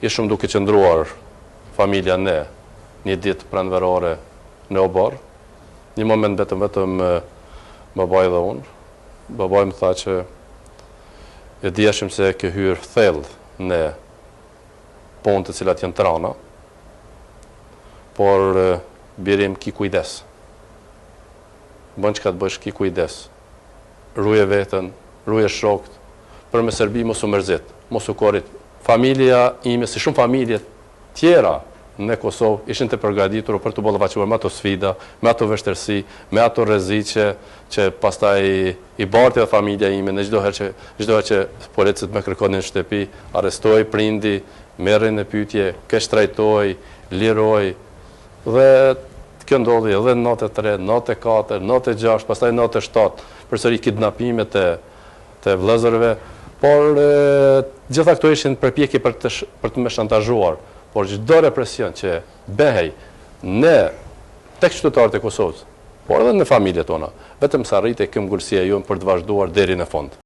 ishëm duke qëndruar familja ne një ditë pranverore në Obar. Një moment vetëm babaj dhe unë. Babaj më tha që e dijeshim se ke hyrë thellë në punë të cilat janë trana, por birim ki kujdes. Bën që ka të bësh ki kujdes. Ruje vetën, ruje shokët, për me Serbi mos u mërzit, mos u korit. Familja ime, si shumë familje tjera në Kosovë, ishin të përgatitur për të bollëvaquar me ato sfida, me ato vështirësi, me ato rreziqe që pastaj i barti dhe familja ime në çdo herë që policët më kërkonin në shtëpi, arrestoi prindi, merrin në pyetje, kesh trajtoi, liroi dhe kjo ndodhi edhe në 93, 94, 96, pastaj 97, përsëri kidnapimet të vëllezërve, por gjitha këto ishin përpjekje për të më shantazhuar, por çdo represion që behej në tek qytetarët e Kosovës, por edhe në familjet tona, vetëm sa rritej këmbgulësia jonë për të vazhduar deri në fund.